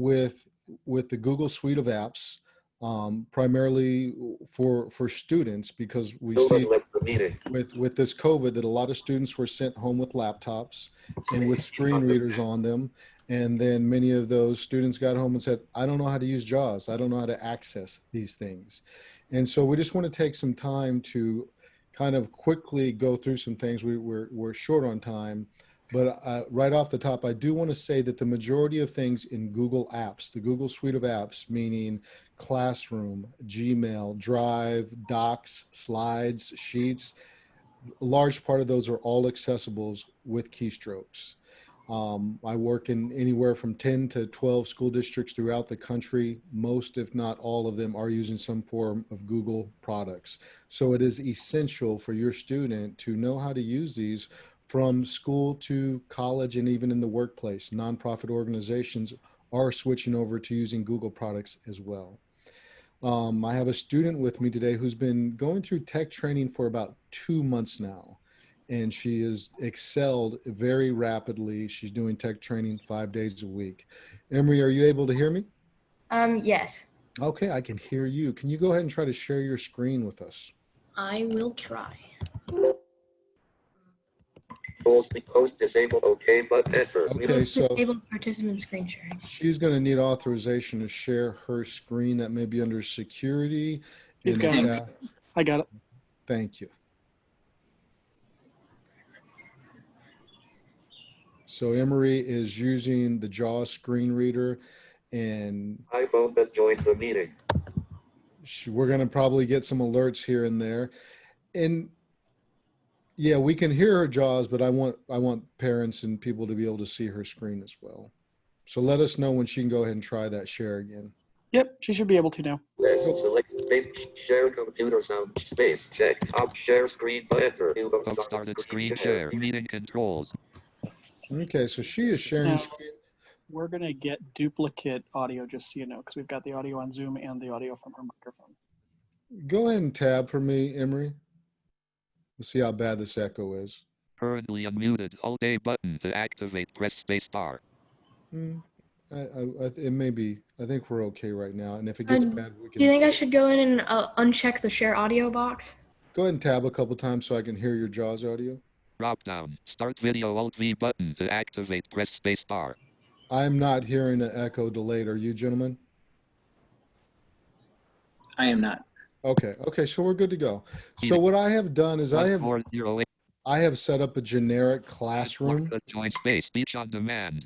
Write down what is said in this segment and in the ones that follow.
with the Google suite of apps, primarily for students, because we see with this COVID that a lot of students were sent home with laptops and with screen readers on them. And then many of those students got home and said, I don't know how to use JAWS. I don't know how to access these things. And so we just want to take some time to kind of quickly go through some things. We're short on time, but right off the top, I do want to say that the majority of things in Google Apps, the Google suite of apps, meaning Classroom, Gmail, Drive, Docs, Slides, Sheets, a large part of those are all accessibles with keystrokes. I work in anywhere from 10 to 12 school districts throughout the country. Most, if not all of them, are using some form of Google products. So it is essential for your student to know how to use these from school to college and even in the workplace. Nonprofit organizations are switching over to using Google products as well. I have a student with me today who's been going through tech training for about 2 months now, and she has excelled very rapidly. She's doing tech training 5 days a week. Emery, are you able to hear me? Yes. Okay, I can hear you. Can you go ahead and try to share your screen with us? I will try. Host disabled, okay, but enter. Okay, so Disabled participant screen sharing. she's going to need authorization to share her screen. That may be under security. He's got it. I got it. Thank you. So Emery is using the JAWS screen reader, and iPhone has joined the meeting. we're going to probably get some alerts here and there. And yeah, we can hear her JAWS, but I want parents and people to be able to see her screen as well. So let us know when she can go ahead and try that share again. Yep, she should be able to now. Select space, share computer sound, space, check, top, share screen, enter. Started screen share, meeting controls. Okay, so she is sharing Now, screen. we're going to get duplicate audio, just so you know, because we've got the audio on Zoom and the audio from her microphone. Go ahead and tab for me, Emery. Let's see how bad this echo is. Currently unmuted. Alt-A button to activate. Press space bar. It may be. I think we're okay right now. And if it gets bad, we can. Do you think I should go in and uncheck the share audio box? Go ahead and tab a couple times so I can hear your JAWS audio. Drop down. Start video. Alt-V button to activate. Press space bar. I'm not hearing an echo delayed. Are you, gentlemen? I am not. Okay, so we're good to go. So what I have done is I have set up a generic classroom. Join space. Speech on demand.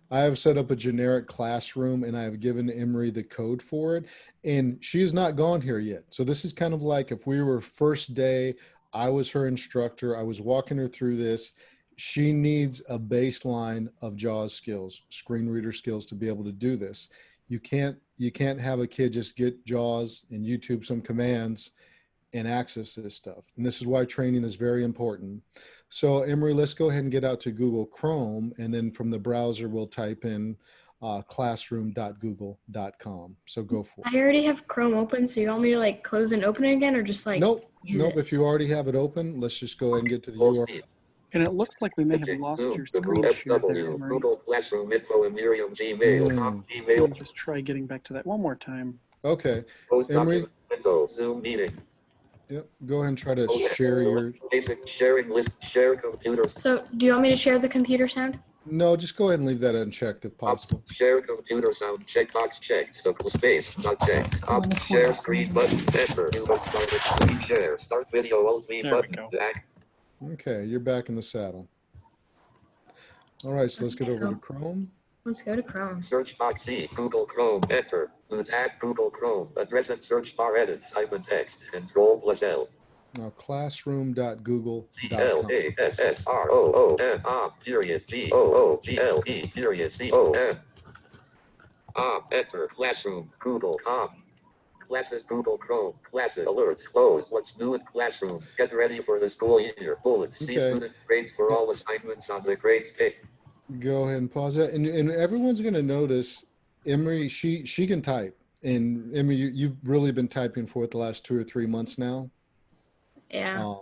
I have set up a generic classroom, and I have given Emery the code for it, and she has not gone here yet. So this is kind of like if we were first day, I was her instructor, I was walking her through this. She needs a baseline of JAWS skills, screen reader skills to be able to do this. You can't have a kid just get JAWS and YouTube some commands and access this stuff. And this is why training is very important. So Emery, let's go ahead and get out to Google Chrome, and then from the browser, we'll type in classroom.google.com. So go for it. I already have Chrome open, so you want me to like close and open it again, or just like? Nope. If you already have it open, let's just go ahead and get to the URL. And it looks like we may have lost your screen share there, Emery. Google Classroom info and Miriam Gmail. Can you just try getting back to that one more time? Okay. Post Emery? window, Zoom meeting. Yep. Go ahead and try to share your. Basic sharing list, share computers. So do you want me to share the computer sound? No, just go ahead and leave that unchecked if possible. Share computer sound, checkbox checked. Space, not checked. Share screen button, enter. Started screen share. Start video, Alt-V button. To act. Okay, you're back in the saddle. All right, so let's get over to Chrome. Let's go to Chrome. Search box C, Google Chrome, enter. Tab Google Chrome, address and search bar edit, type in text, Control+L. Now classroom.google.com. CLASSROOM, period, GOOGLE, period, COM. Enter, Classroom, Google.com. Classes, Google Chrome, classes, alert, close, what's new in Classroom, get ready for the school year, bullet, see student grades for all assignments on the grades page. Go ahead and pause that. And everyone's going to notice, Emery, she can type. And Emery, you've really been typing for the last 2 or 3 months now. Yeah.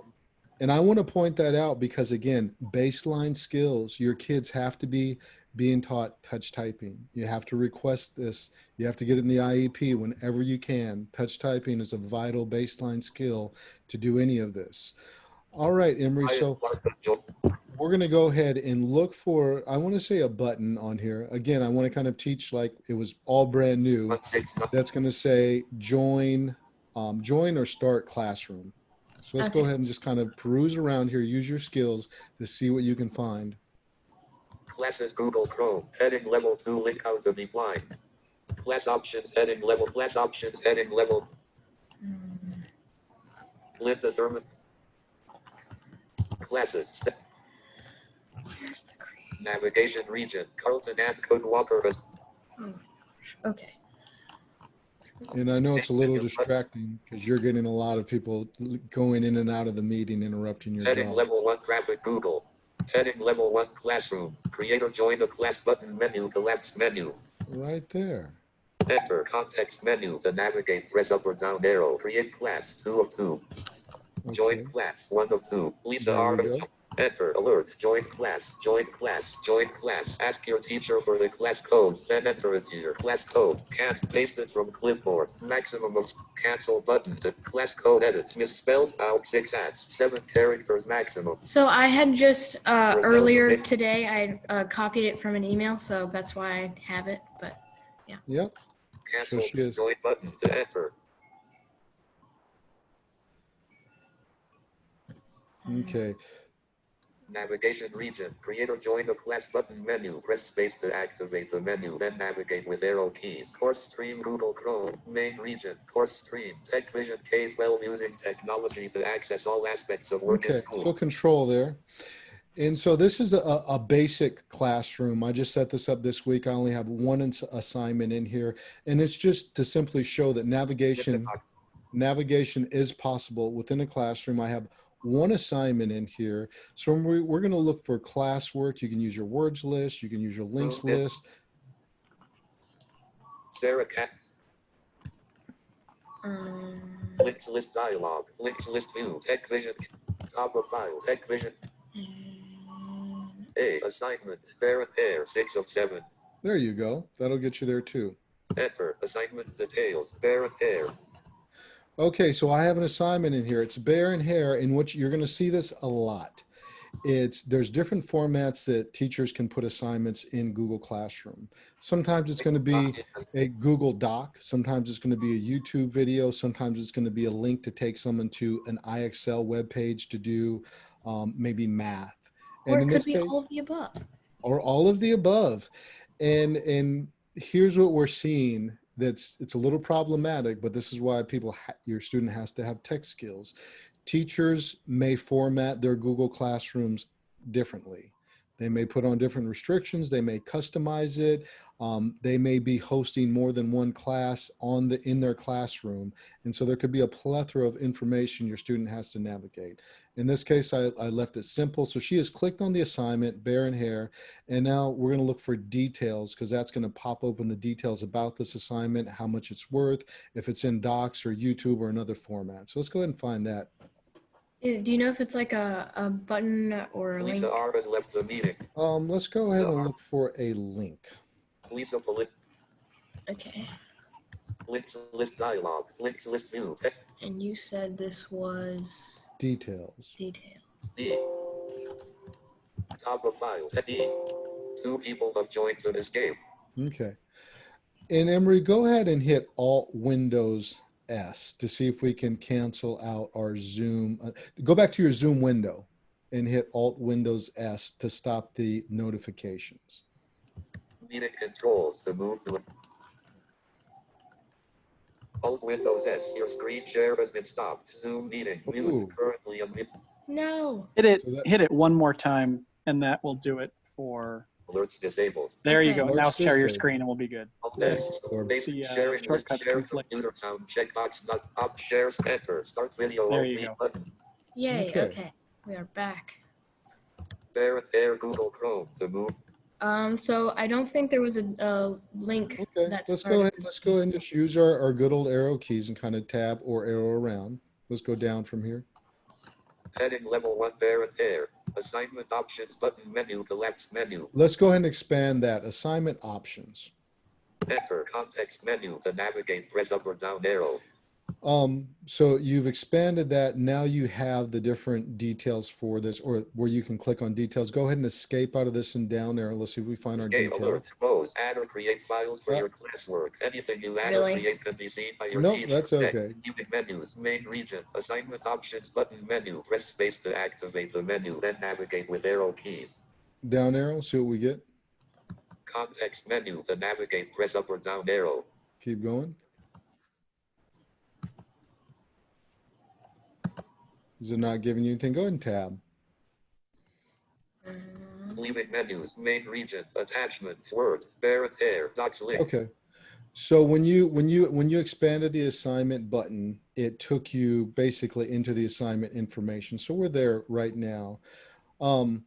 And I want to point that out because, again, baseline skills, your kids have to be being taught touch typing. You have to request this. You have to get it in the IEP whenever you can. Touch typing is a vital baseline skill to do any of this. All right, Emery, so we're going to go ahead and look for, I want to say a button on here. Again, I want to kind of teach like it was all brand new. That's going to say join or start classroom. So let's go Okay. ahead and just kind of peruse around here, use your skills to see what you can find. Classes Google Chrome. Heading level 2. Link out to be blind. Class options heading level. Class options heading level. Linda Thurman. Classes. Where's the create? Navigation region. Carlton and Code Walker. Oh my gosh. Okay. And I know it's a little distracting because you're getting a lot of people going in and out of the meeting, interrupting your Heading job. level 1. Graphic Google. Heading level 1. Classroom. Creator join the class button menu. Collapse menu. Right there. Enter context menu to navigate. Press up or down arrow. Create class 2 of 2. Okay. Join class 1 of 2. Lisa There R. we go. Enter alert. Join class. Join class. Join class. Ask your teacher for the class code. Then enter it here. Class code. Can't paste it from clipboard. Maximum of cancel button. The class code edit. Misspelled out 6 ads. 7 characters maximum. So I had just earlier today, I copied it from an email, so that's why I have it. But Yep. Cancel. So she is. Join button to enter. Okay. Navigation region. Creator join the class button menu. Press space to activate the menu. Then navigate with arrow keys. Course stream Google Chrome. Main region. Course stream. Tech Vision K-12 using technology to access all aspects of work in Okay. school. So control there. And so this is a basic classroom. I just set this up this week. I only have one assignment in here. And it's just to simply show that navigation is possible within a classroom. I have one assignment in here. So we're going to look for classwork. You can use your words list. You can use your links list. Sarah Cat. um, Links list dialog. Links list view. Tech Vision. Top of file. Tech Vision. A. Assignment. Parent Air 6 of 7. There you go. That'll get you there too. Enter. Assignment details. Parent Air. Okay, so I have an assignment in here. It's bear and hair, in which you're going to see this a lot. There's different formats that teachers can put assignments in Google Classroom. Sometimes it's going to be a Google Doc. Sometimes it's going to be a YouTube video. Sometimes it's going to be a link to take someone to an iExcel web page to do maybe math. or And it in could this be case, all of the above. or all of the above. And here's what we're seeing. It's a little problematic, but this is why your student has to have tech skills. Teachers may format their Google Classrooms differently. They may put on different restrictions. They may customize it. They may be hosting more than one class in their classroom. And so there could be a plethora of information your student has to navigate. In this case, I left it simple. So she has clicked on the assignment, bear and hair, and now we're going to look for details because that's going to pop open the details about this assignment, how much it's worth, if it's in Docs or YouTube or another format. So let's go ahead and find that. Do you know if it's like a button or a link? Lisa R. has left the meeting. Let's go ahead and look for a link. Lisa Polit. Okay. Links list dialog. Links list view. Tech And you said this was Details. details. D. Top of file. Tech D. 2 people have joined to this game. Okay. And Emery, go ahead and hit Alt Windows S to see if we can cancel out our Zoom. Go back to your Zoom window and hit Alt Windows S to stop the notifications. Meeting controls to move to Alt Windows S. Your screen share has been stopped. Zoom meeting. Ooh. Mute. Currently unmuted. No. Hit it one more time, and that will do it for. Alerts disabled. There you Okay. go. Now Alerts share your disabled. screen, and we'll be good. Alt S. Or- Space The, sharing shortcuts share conflict. computer sound checkbox. Not up. Shares. Enter. Start video. There Alt you V go. button. Yay. Okay. Okay. We are back. Parent Air Google Chrome to move. So I don't think there was a link. Okay, That's let's go ahead and just use our good old arrow keys and kind of tab or arrow around. Let's go down from here. Heading level 1 parent air. Assignment options button menu collapse menu. Let's go ahead and expand that. Assignment options. Enter context menu to navigate. Press up or down arrow. So you've expanded that. Now you have the different details for this, or where you can click on details. Go ahead and escape out of this and down there. Let's see if we find our Escape detail. alert. Close. Add or create files for Uh, your classwork. Anything you add Really? or create can be seen by your No, teacher. that's okay. Viewing menus. Main region. Assignment options button menu. Press space to activate the menu. Then navigate with arrow keys. Down arrow, see what we get. Context menu. To navigate, press up or down arrow. Keep going. Is it not giving you anything? Go ahead and tab. Leaving menus. Main region. Attachment. Word. Parent air. Docs link. Okay. So when you expanded the assignment button, it took you basically into the assignment information. So we're there right now. And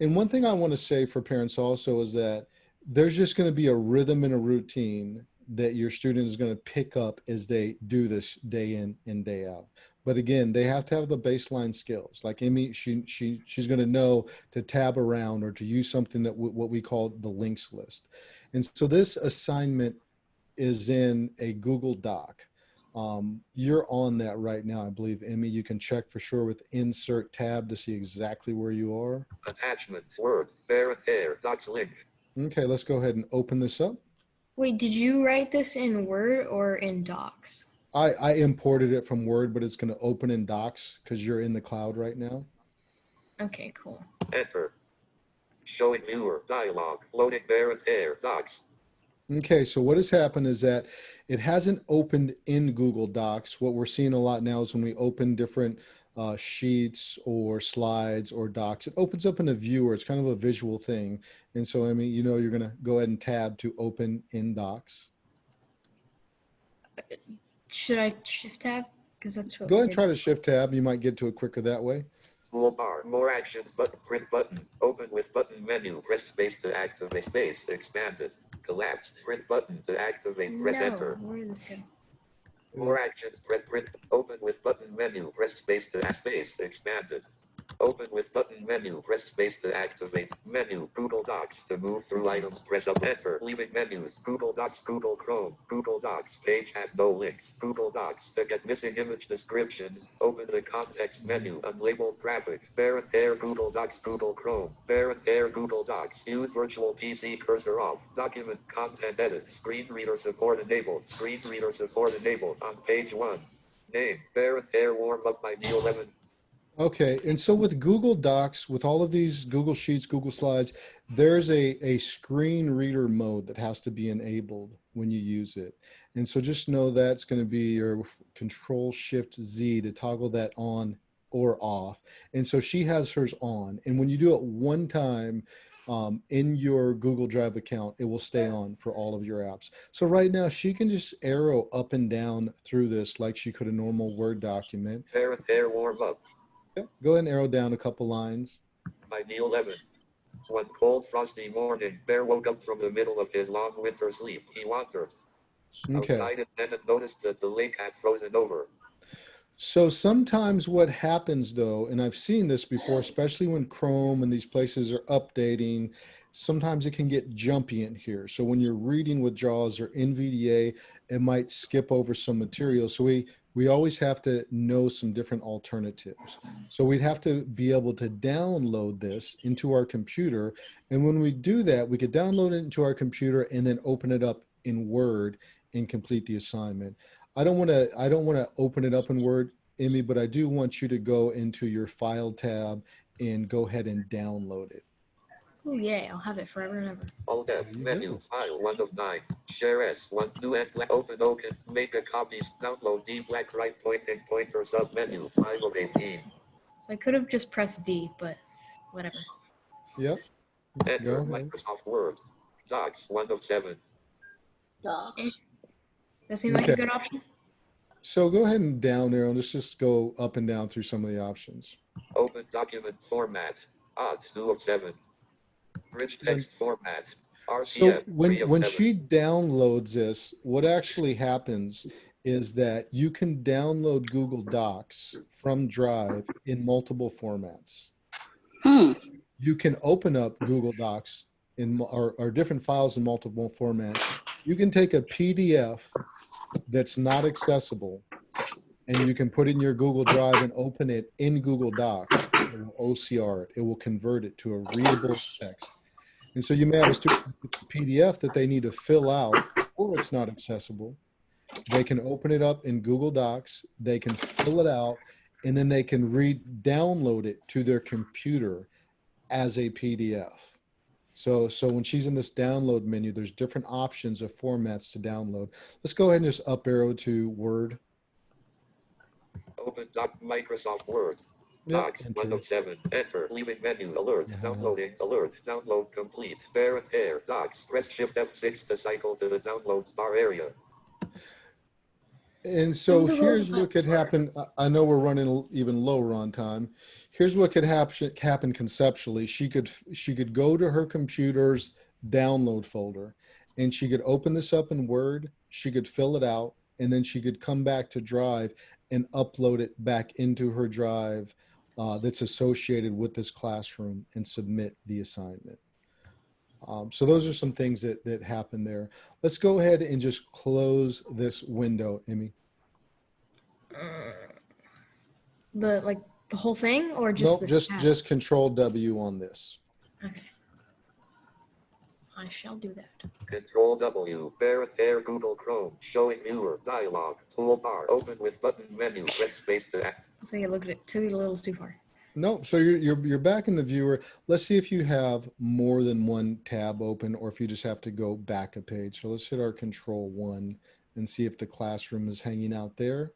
one thing I want to say for parents also is that there's just going to be a rhythm and a routine that your student is going to pick up as they do this day in and day out. But again, they have to have the baseline skills. Like Amy, she's going to know to tab around or to use something that what we call the links list. And so this assignment is in a Google Doc. You're on that right now, I believe, Emmy. You can check for sure with insert tab to see exactly where you are. Attachment. Word. Parent air. Docs link. Okay, let's go ahead and open this up. Wait, did you write this in Word or in Docs? I imported it from Word, but it's going to open in Docs because you're in the cloud right now. Okay, cool. Enter. Showing viewer. Dialog. Loading parent air. Docs. Okay, so what has happened is that it hasn't opened in Google Docs. What we're seeing a lot now is when we open different sheets or slides or docs, it opens up in a viewer. It's kind of a visual thing. And so, Emmy, you know, you're going to go ahead and tab to open in Docs. Should I shift tab? Because that's what Go we ahead and did. try to shift tab. You might get to it quicker that way. Toolbar. More actions button. Print button. Open with button menu. Press space to activate. Space. Expanded. Collapsed. Print button to activate. Press No, enter. where did this go? More actions. Print. Open with button menu. Press space to add space. Expanded. Open with button menu. Press space to activate. Menu. Google Docs. To move through items, press up. Enter. Leaving menus. Google Docs. Google Chrome. Google Docs. Page has no links. Google Docs. To get missing image descriptions, open the context menu. Unlabeled graphic. Parent air Google Docs. Google Chrome. Parent air Google Docs. Use virtual PC cursor off. Document content edit. Screen reader support enabled. Screen reader support enabled. On page 1. Name. Parent air warm up by Neil Levin. Okay, and so with Google Docs, with all of these Google Sheets, Google Slides, there's a screen reader mode that has to be enabled when you use it. And so just know that's going to be your Control-Shift-Z to toggle that on or off. And so she has hers on. And when you do it one time in your Google Drive account, it will stay on for all of your apps. So right now she can just arrow up and down through this like she could a normal Word document. Parent air warm up. Go ahead and arrow down a couple lines. By Neil Levin. One cold, frosty morning, Bear woke up from the middle of his long winter sleep. He wandered Okay. outside and then noticed that the lake had frozen over. So sometimes what happens though, and I've seen this before, especially when Chrome and these places are updating, sometimes it can get jumpy in here. So when you're reading with JAWS or NVDA, it might skip over some material. So we always have to know some different alternatives. So we'd have to be able to download this into our computer. And when we do that, we could download it into our computer and then open it up in Word and complete the assignment. I don't want to open it up in Word, Emmy, but I do want you to go into your File tab and go ahead and download it. Oh yeah, I'll have it forever and ever. Alt F, There you menu, go. file, 1 of 9. Share S, 1, new and black, open, make a copy, download D, black, right, pointing, pointer, sub menu, 5 of 18. So I could have just pressed D, but whatever. Yep. Go Enter, ahead. Microsoft Word. Docs, 1 of 7. Docs. That seems like a Okay. good option. So go ahead and down arrow. Let's just go up and down through some of the options. Open document format, odd, 2 of 7. Rich text format, So RTF, 3 of when 7. she downloads this, what actually happens is that you can download Google Docs from Drive in multiple formats. Hmm. You can open up Google Docs or different files in multiple formats. You can take a PDF that's not accessible and you can put it in your Google Drive and open it in Google Docs. It will OCR it. It will convert it to a readable text. And so you may have a student with a PDF that they need to fill out or it's not accessible. They can open it up in Google Docs, they can fill it out, and then they can download it to their computer as a PDF. So when she's in this download menu, there's different options of formats to download. Let's go ahead and just up arrow to Word. Open Microsoft Word. Yep, Docs, enter. 1 of 7. Enter. Leaving menu. Alert. Uh-huh. Downloading. Alert. Download complete. Parent pair. Docs. Press Shift F6 to cycle to the downloads bar area. And so here's what could happen. I know we're running even lower on time. Here's what could happen conceptually. She could go to her computer's download folder and she could open this up in Word. She could fill it out and then she could come back to Drive and upload it back into her Drive that's associated with this classroom and submit the assignment. So those are some things that happen there. Let's go ahead and just close this window, Emmy. The whole thing or just Nope, this tab? just Control W on this. Okay. I shall do that. Control W. Parent pair. Google Chrome. Showing viewer. Dialog. Toolbar. Open with button menu. Press space to act. So you looked at it a little too far. Nope. So you're back in the viewer. Let's see if you have more than one tab open or if you just have to go back a page. So let's hit our Control 1 and see if the classroom is hanging out there.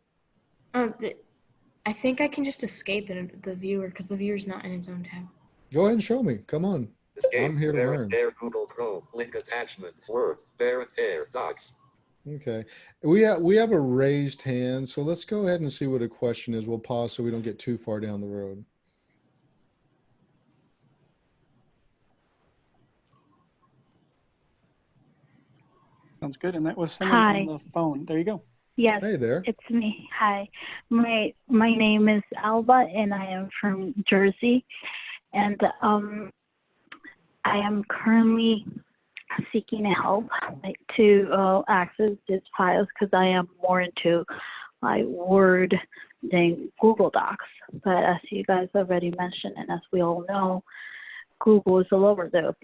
I think I can just escape in the viewer because the viewer's not in its own tab. Go ahead and show me. Come on. Escape. I'm here to Parent learn. pair. Google Chrome. Link attachment. Word. Parent pair. Docs. Okay. We have a raised hand. So let's go ahead and see what a question is. We'll pause so we don't get too far down the road. Sounds good. And that was someone on the phone. There you go. Yes, Hey there. it's me. Hi, my name is Alba, and I am from Jersey, and I am currently seeking help to access these files because I am more into Word than Google Docs. But as you guys already mentioned, and as we all know, Google is all over the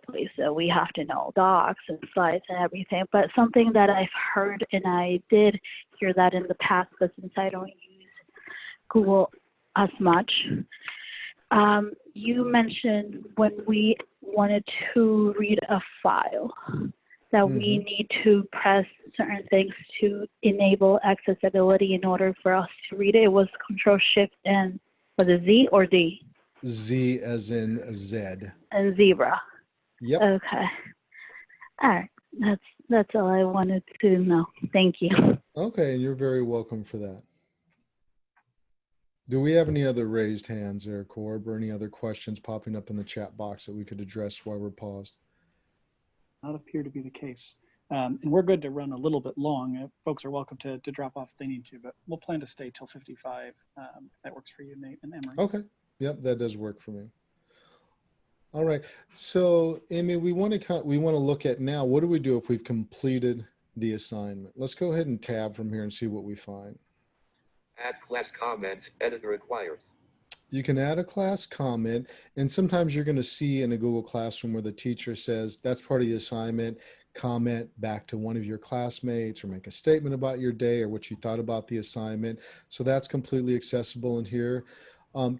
place. So we have to know docs and slides and everything. But something that I've heard, and I did hear that in the past, but since I don't use Google as much, you mentioned when we wanted to read a file that we need to press certain things to enable accessibility in order for us to read it. It was Control Shift and was it Z or D? Z as in Z. And zebra. Yep. Okay. All right. That's all I wanted to know. Thank you. Okay, and you're very welcome for that. Do we have any other raised hands there, Corb, or any other questions popping up in the chat box that we could address while we're paused? Not appear to be the case. And we're good to run a little bit long. Folks are welcome to drop off if they need to, but we'll plan to stay till 55 if that works for you, Nate and Emery. Okay. Yep, that does work for me. All right. So, Amy, we want to look at now, what do we do if we've completed the assignment? Let's go ahead and tab from here and see what we find. Add class comment. Edit required. You can add a class comment, and sometimes you're going to see in a Google Classroom where the teacher says, that's part of the assignment, comment back to one of your classmates or make a statement about your day or what you thought about the assignment. So that's completely accessible in here.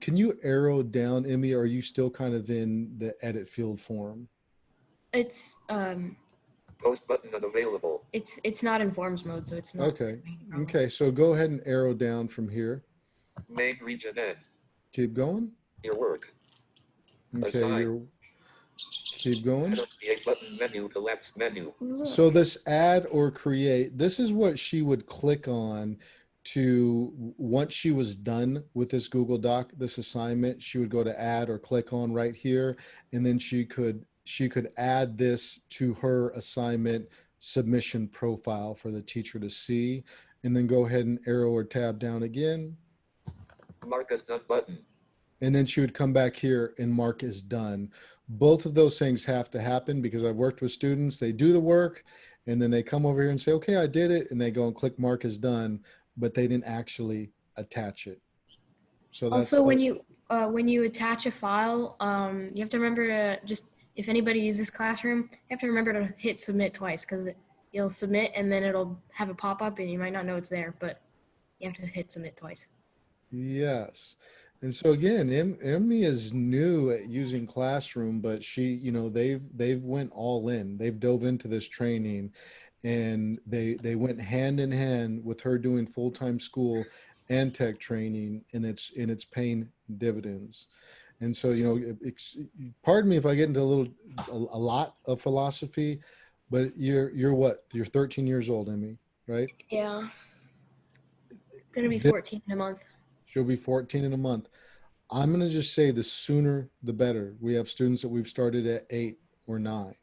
Can you arrow down, Emmy? Or are you still kind of in the edit field form? It's Post button unavailable. it's not in forms mode, so it's not. Okay. Okay. So go ahead and arrow down from here. Main region end. Keep going. Your work. Okay. Assign. Keep going. Create button menu. Collapse menu. So this add or create, this is what she would click on to, once she was done with this Google Doc, this assignment, she would go to add or click on right here, and then she could add this to her assignment submission profile for the teacher to see, and then go ahead and arrow or tab down again. Mark as done button. And then she would come back here and mark as done. Both of those things have to happen because I've worked with students, they do the work and then they come over here and say, okay, I did it. And they go and click mark as done, but they didn't actually attach it. So that's Also, when you attach a file, you have to remember to just, if anybody uses Classroom, you have to remember to hit submit twice because you'll submit and then it'll have a pop-up and you might not know it's there, but you have to hit submit twice. yes. And so again, Emmy is new at using Classroom, but she, you know, they've went all in. They've dove into this training, and they went hand in hand with her doing full-time school and tech training, and it's paying dividends. And so, you know, pardon me if I get into a lot of philosophy, but you're what? You're 13 years old, Emmy, right? Yeah. Gonna be 14 in a month. She'll be 14 in a month. I'm going to just say the sooner the better. We have students that we've started at 8 or 9.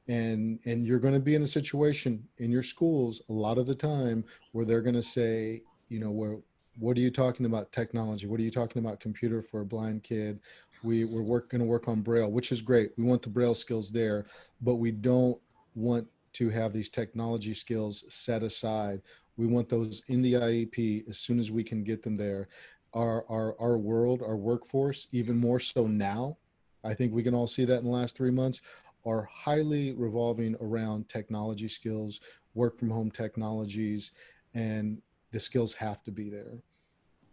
And you're going to be in a situation in your schools a lot of the time where they're going to say, you know, what are you talking about technology? What are you talking about computer for a blind kid? We're going to work on Braille, which is great. We want the Braille skills there, but we don't want to have these technology skills set aside. We want those in the IEP as soon as we can get them there. Our world, our workforce, even more so now, I think we can all see that in the last 3 months, are highly revolving around technology skills, work from home technologies, and the skills have to be there.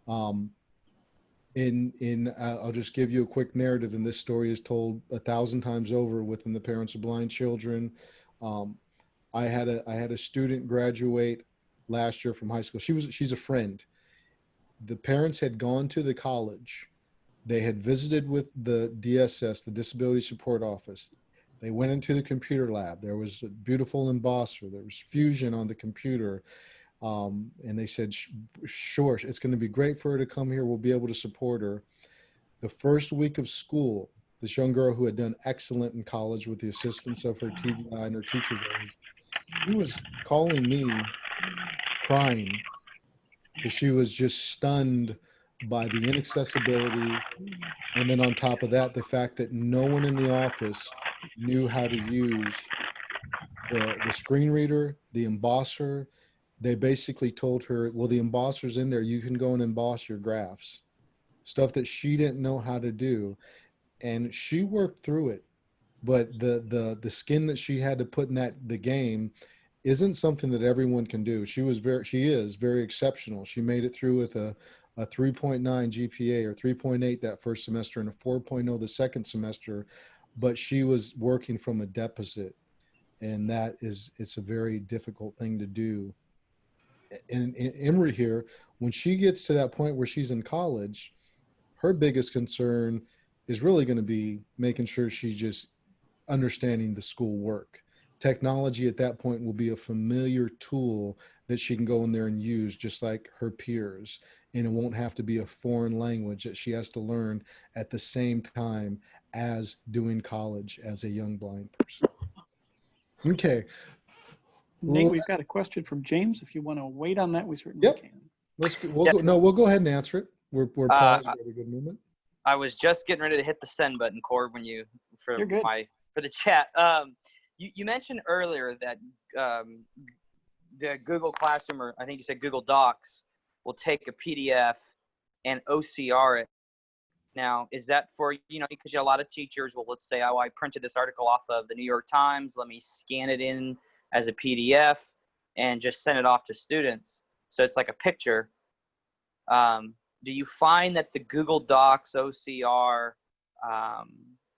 I'll just give you a quick narrative, and this story is told 1,000 times over within the Parents of Blind Children. I had a student graduate last year from high school. She's a friend. The parents had gone to the college. They had visited with the DSS, the Disability Support Office. They went into the computer lab. There was a beautiful embosser. There was Fusion on the computer. And they said, sure, it's going to be great for her to come here. We'll be able to support her. The first week of school, this young girl who had done excellent in college with the assistance of her TVI and her teacher's aides, she was calling me crying because she was just stunned by the inaccessibility. And then on top of that, the fact that no one in the office knew how to use the screen reader, the embosser. They basically told her, well, the embosser's in there. You can go and emboss your graphs. Stuff that she didn't know how to do. And she worked through it. But the skin that she had to put in the game isn't something that everyone can do. She is very exceptional. She made it through with a 3.9 GPA or 3.8 that first semester and a 4.0 the second semester, but she was working from a deficit, and it's a very difficult thing to do. And Emery here, when she gets to that point where she's in college, her biggest concern is really going to be making sure she's just understanding the school work. Technology at that point will be a familiar tool that she can go in there and use just like her peers. And it won't have to be a foreign language that she has to learn at the same time as doing college as a young blind person. Okay. Nate, we've got a question from James. If you want to wait on that, we certainly can. We'll go ahead and answer it. We're paused at a good moment. I was just getting ready to hit the send button, Cord, when for the chat. You mentioned earlier that the Google Classroom, or I think you said Google Docs, will take a PDF and OCR it. Now, is that for, because a lot of teachers will, let's say, I printed this article off of the New York Times, let me scan it in as a PDF and just send it off to students. So it's like a picture. Do you find that the Google Docs OCR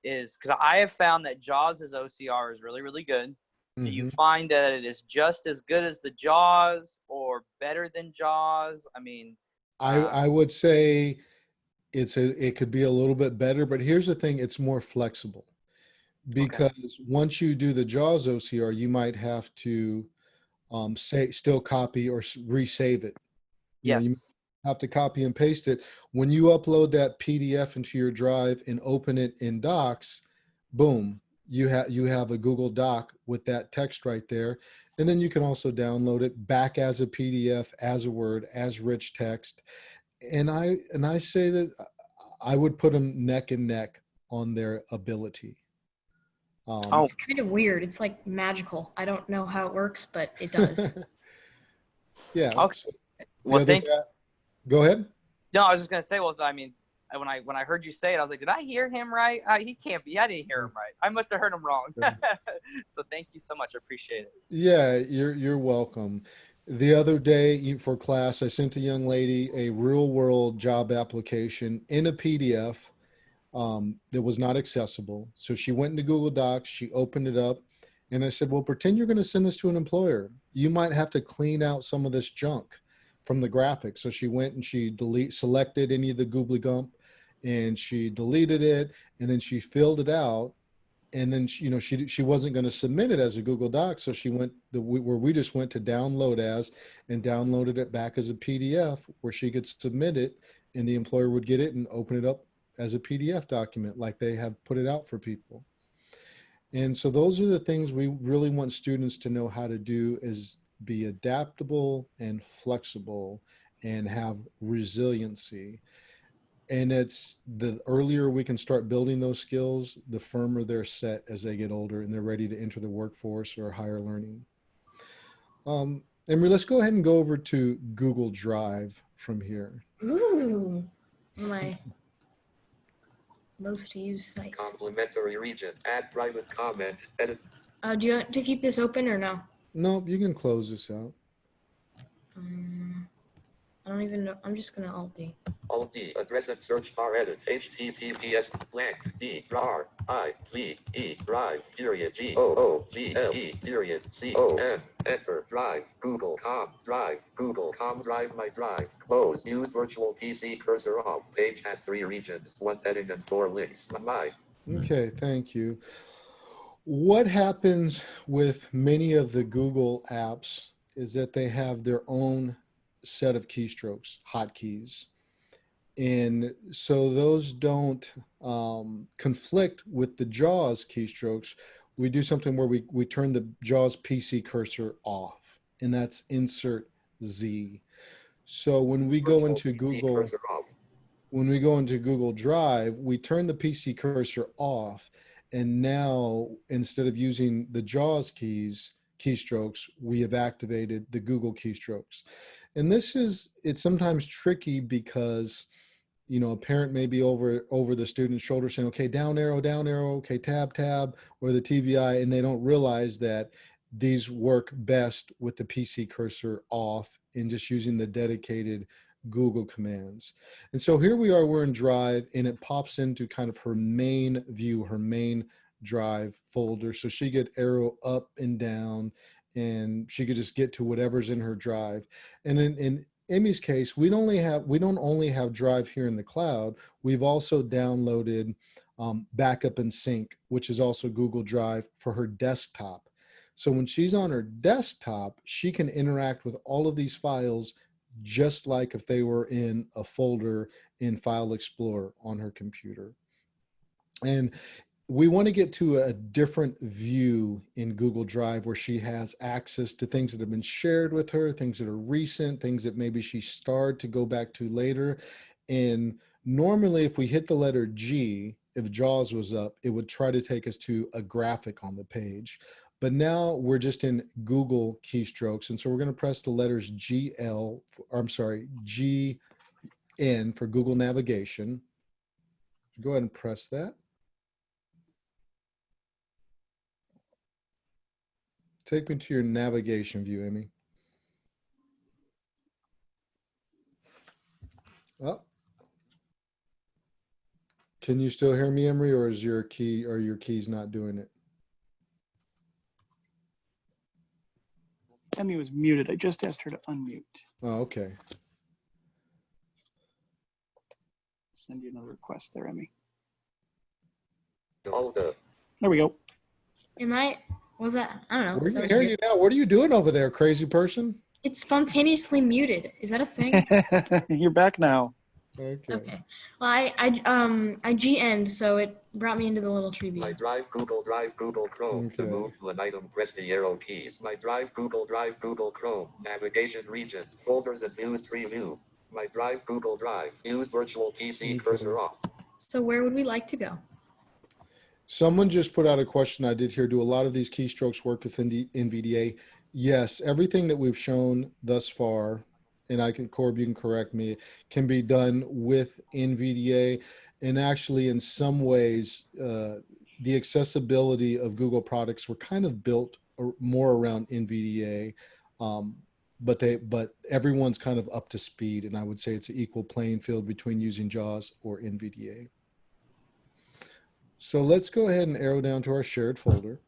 is, because I have found that JAWS's OCR is really, really good. Mm-hmm. Do you find that it is just as good as the JAWS or better than JAWS? I mean, I would say it could be a little bit better, but here's the thing, it's more flexible because once you do the JAWS OCR, you might have to still copy or resave it. You have to copy and paste it. When you upload that PDF into your drive and open it in Docs, boom, you have a Google Doc with that text right there. And then you can also download it back as a PDF, as a Word, as rich text. And I say that I would put them neck and neck on their ability. It's kind of weird. It's like magical. I don't know how it works, but it does. Yeah. Okay. Well, Go ahead. No, I was just gonna say. Well, I mean, when I heard you say it, I was like, did I hear him right? He can't be. I didn't hear him right. I must have heard him wrong. So thank you so much. I appreciate it. Yeah, you're welcome. The other day for class, I sent a young lady a real world job application in a PDF that was not accessible. So she went into Google Docs, she opened it up, and I said, well, pretend you're going to send this to an employer. You might have to clean out some of this junk from the graphics. So she went and she selected any of the goobly gump, and she deleted it, and then she filled it out. And then she wasn't going to submit it as a Google Doc, so she went where we just went to download as, and downloaded it back as a PDF where she could submit it, and the employer would get it and open it up as a PDF document like they have put it out for people. And so those are the things we really want students to know how to do, is be adaptable and flexible and have resiliency. And it's the earlier we can start building those skills, the firmer they're set as they get older and they're ready to enter the workforce or higher learning. Emery, let's go ahead and go over to Google Drive from here. Ooh, my most used sites. Complimentary region. Add private comment. Edit. Do you want to keep this open or no? No, you can close this out. I don't even know. I'm just gonna Alt-D. Alt-D. Address and search bar edit. HTTPS blank D R I V E drive period G O O G L E period C O M. Enter. Drive. Google.com. Drive. Google.com. Drive my drive. Close. Use virtual PC cursor off. Page has 3 regions, 1 heading and 4 links. My. Okay, thank you. What happens with many of the Google apps is that they have their own set of keystrokes, hotkeys. And so those don't conflict with the JAWS keystrokes. We do something where we turn the JAWS PC cursor off, and that's insert Z. So when we go into Google, Drive, we turn the PC cursor off, and now instead of using the JAWS keystrokes, we have activated the Google keystrokes. And it's sometimes tricky because, a parent may be over the student's shoulder saying, okay, down arrow, okay, tab, or the TBI, and they don't realize that these work best with the PC cursor off and just using the dedicated Google commands. And so here we are, we're in Drive, and it pops into kind of her main view, her main Drive folder. So she could arrow up and down, and she could just get to whatever's in her Drive. And in Amy's case, we don't only have Drive here in the cloud. We've also downloaded Backup and Sync, which is also Google Drive, for her desktop. So when she's on her desktop, she can interact with all of these files just like if they were in a folder in File Explorer on her computer. And we want to get to a different view in Google Drive where she has access to things that have been shared with her, things that are recent, things that maybe she started to go back to later. And normally if we hit the letter G, if JAWS was up, it would try to take us to a graphic on the page. But now we're just in Google keystrokes. And so we're going to press the letters GN for Google Navigation. Go ahead and press that. Take me to your navigation view, Amy. Oh. Can you still hear me, Emery, or is your keys not doing it? Emmy was muted. I just asked her to unmute. Oh, okay. Send you another request there, Emmy. There we go. Was that? I don't know. We can hear you now. What are you doing over there, crazy person? It's spontaneously muted. Is that a thing? You're back now. Okay. Well, I GN'd, so it brought me into the little tree view. My Drive, Google Chrome. To Okay. move to an item, press the arrow keys. My Drive, Google Chrome. Navigation region. Folders and views, tree view. My Drive, Google Drive. Use virtual PC cursor off. So where would we like to go? Someone just put out a question I did here. Do a lot of these keystrokes work within the NVDA? Yes, everything that we've shown thus far, and Corb, you can correct me, can be done with NVDA. And actually, in some ways, the accessibility of Google products were kind of built more around NVDA, but everyone's kind of up to speed, and I would say it's an equal playing field between using JAWS or NVDA. So let's go ahead and arrow down to our shared folder.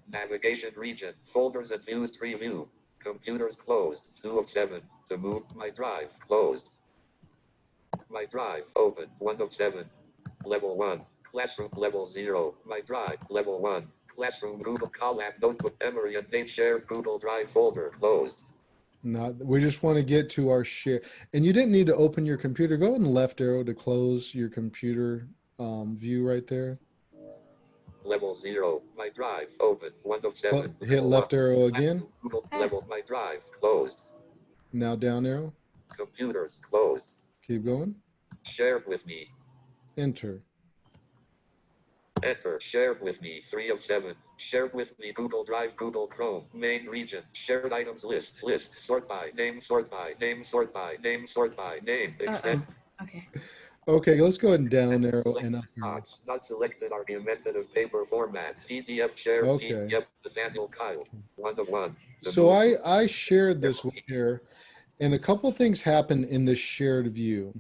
Navigation region. Folders and views, tree view. Computers closed. 2 of 7. To move. My Drive. Closed. My Drive. Open. 1 of 7. Level 1. Classroom. Level 0. My Drive. Level 1. Classroom. Google Colab. Notebook. Memory and date. Shared Google Drive folder. Closed. We just want to get to our share. And you didn't need to open your computer. Go ahead and left arrow to close your computer view right there. Level 0. My Drive. Open. 1 of 7. Hit left arrow again. Google level. My Drive. Closed. Now down arrow. Computers. Closed. Keep going. Shared with me. Enter. Enter. Shared with me. 3 of 7. Shared with me. Google Drive. Google Chrome. Main region. Shared items list. List. Sort by name. Sort by name. Sort by name. Sort by name. Extend. Okay. Okay, let's go ahead and down arrow and up arrow. Not selected. Argumentative paper format. PDF share. Okay. PDF. Nathaniel Kile. 1 of 1. So I shared this with here, and a couple things happen in this shared view.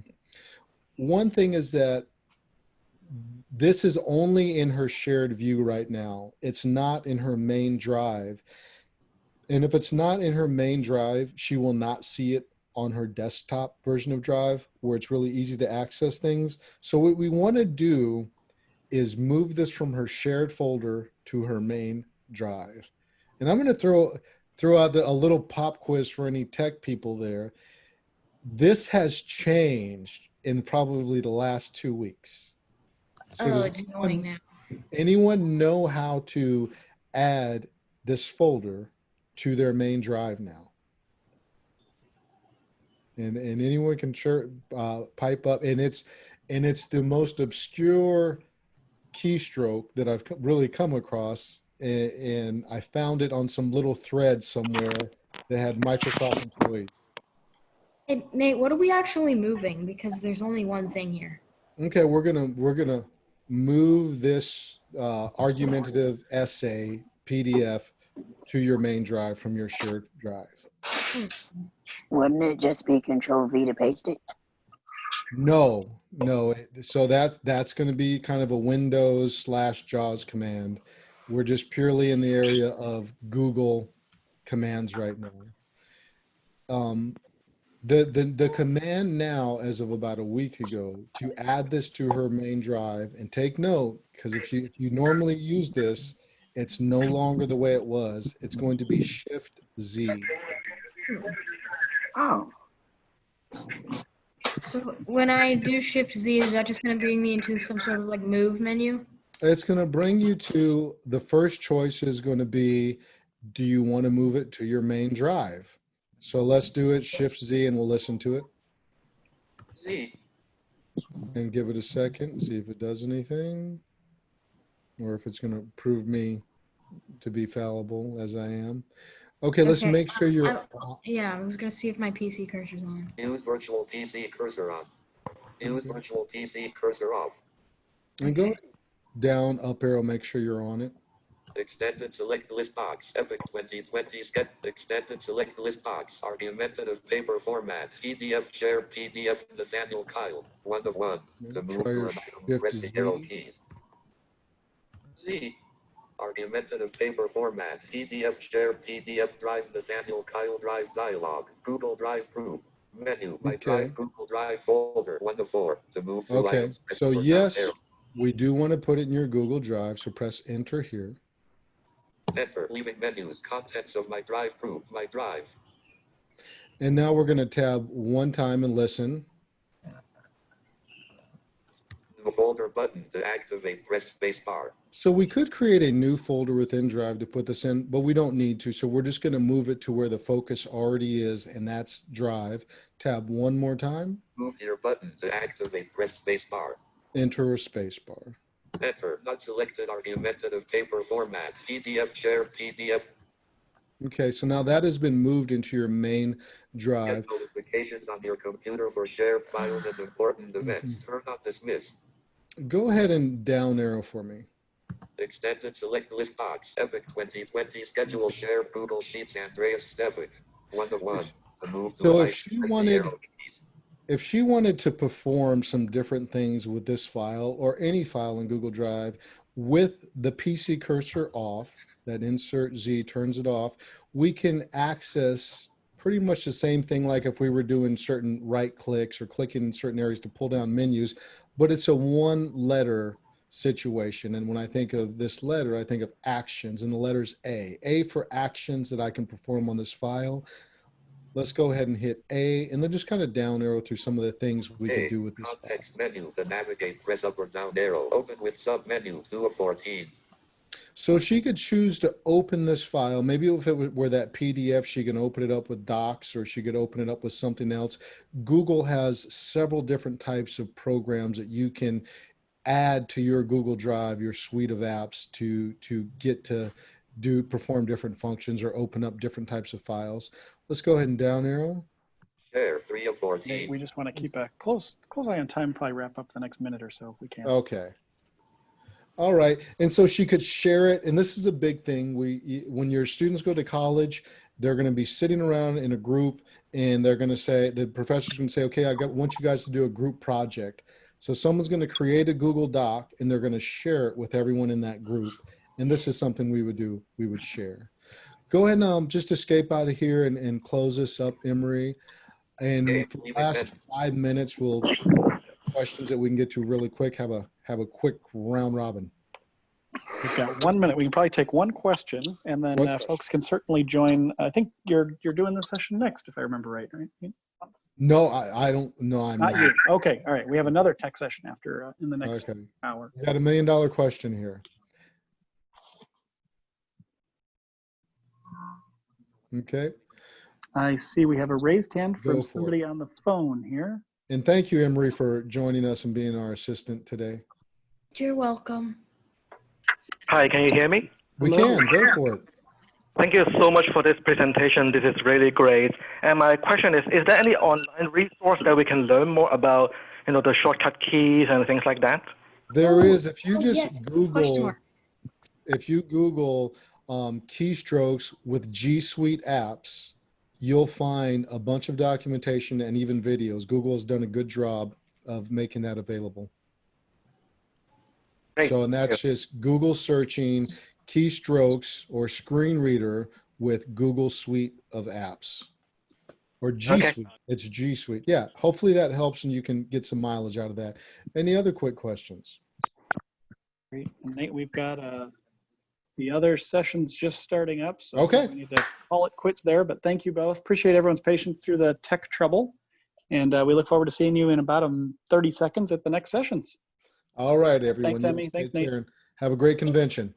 One thing is that this is only in her shared view right now. It's not in her main drive. And if it's not in her main drive, she will not see it on her desktop version of Drive, where it's really easy to access things. So what we want to do is move this from her shared folder to her main drive. And I'm going to throw out a little pop quiz for any tech people there. This has changed in probably the last 2 weeks. So It's going now. Anyone know how to add this folder to their main drive now? And anyone can pipe up, and it's the most obscure keystroke that I've really come across, and I found it on some little thread somewhere that had Microsoft employees. Hey, Nate, what are we actually moving? Because there's only one thing here. Okay, we're gonna move this argumentative essay PDF to your main drive from your shared drive. Wouldn't it just be Control V to paste it? No. So that's going to be kind of a Windows/JAWS command. We're just purely in the area of Google commands right now. The command now, as of about a week ago, to add this to her main drive, and take note, because if you normally use this, it's no longer the way it was. It's going to be Shift Z. Oh. So when I do Shift Z, is that just going to bring me into some sort of like move menu? It's going to bring you to the first choice is going to be, do you want to move it to your main drive? So let's do it, Shift Z, and we'll listen to it. Z. And give it a second, see if it does anything, or if it's going to prove me to be fallible as I am. Okay, let's make sure you're. Yeah, I was going to see if my PC cursor's on. Use virtual PC cursor on. Use virtual PC cursor off. And go down, up arrow, make sure you're on it. Extended select list box. Epic 2020 sketch. Extended select list box. Argumentative paper format. PDF share. PDF Nathaniel Kile. 1 of 1. To move to an item, press the arrow keys. Z. Argumentative paper format. PDF share. PDF Drive Nathaniel Kile Drive dialog. Google Drive group. Menu. My Drive Google Drive folder. 1 of 4. To move to items. So yes, we do want to put it in your Google Drive. So press enter here. Enter. Leaving menus. Contents of my Drive group. My Drive. And now we're going to tab one time and listen. The folder button to activate, press spacebar. So we could create a new folder within Drive to put this in, but we don't need to. So we're just going to move it to where the focus already is, and that's Drive. Tab one more time. Move here button to activate, press spacebar. Enter a spacebar. Enter. Not selected argumentative paper format. PDF share PDF. Okay, so now that has been moved into your main Drive. Get notifications on your computer for shared files and important events. Turn on dismiss. Go ahead and down arrow for me. Extended select list box. Epic 2020 schedule share Google Sheets. Andreas Stevic. 1 to 1. To move to So right, if she press the wanted, arrow keys. if she wanted to perform some different things with this file or any file in Google Drive with the PC cursor off, that insert Z turns it off, we can access pretty much the same thing like if we were doing certain right clicks or clicking in certain areas to pull down menus, but it's a one letter situation. And when I think of this letter, I think of actions, and the letter's A. A for actions that I can perform on this file. Let's go ahead and hit A, and then just kind of down arrow through some of the things we could do with this file. Context menu to navigate, press up or down arrow. Open with sub menu 2 of 14. So she could choose to open this file. Maybe if it were that PDF, she can open it up with Docs, or she could open it up with something else. Google has several different types of programs that you can add to your Google Drive, your suite of apps, to get to perform different functions or open up different types of files. Let's go ahead and down arrow. Share 3 of 14. We just want to keep a close eye on time, probably wrap up the next minute or so if we can. Okay. All right. And so she could share it. And this is a big thing. When your students go to college, they're going to be sitting around in a group, and they're going to say, the professor's going to say, okay, want you guys to do a group project. So someone's going to create a Google Doc, and they're going to share it with everyone in that group. And this is something we would do. We would share. Go ahead and just escape out of here and close this up, Emery. And for the last 5 minutes, we'll questions that we can get to really quick. Have a quick round robin. We've got 1 minute. We can probably take one question, and then folks can certainly join. I think you're doing the session next, if I remember right? No, I don't. No, I'm not. You. Okay. All right. We have another tech session after in the next hour. We got $1 million question here. Okay. I see we have a raised hand from somebody on the phone here. And thank you, Emery, for joining us and being our assistant today. You're welcome. Hi, can you hear me? We can. Go for it. Thank you so much for this presentation. This is really great. And my question is there any online resource that we can learn more about, the shortcut keys and things like that? There is. If you just Google, keystrokes with G Suite apps, you'll find a bunch of documentation and even videos. Google has done a good job of making that available. Great. So, and that's just Google searching keystrokes or screen reader with Google Suite of apps, or G Suite. It's G Suite. Yeah. Hopefully that helps and you can get some mileage out of that. Any other quick questions? Great. Nate, we've got the other session's just starting up, so we need to call it quits there. But thank you both. Appreciate everyone's patience through the tech trouble, and we look forward to seeing you in about 30 seconds at the next sessions. All right, everyone. Thanks, Emmy. Thanks, Nate. Have a great convention.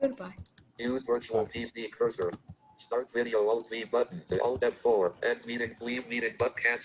Goodbye. Use virtual PC cursor. Start video Alt V button to Alt F4. End meeting. Leave meeting but cancel.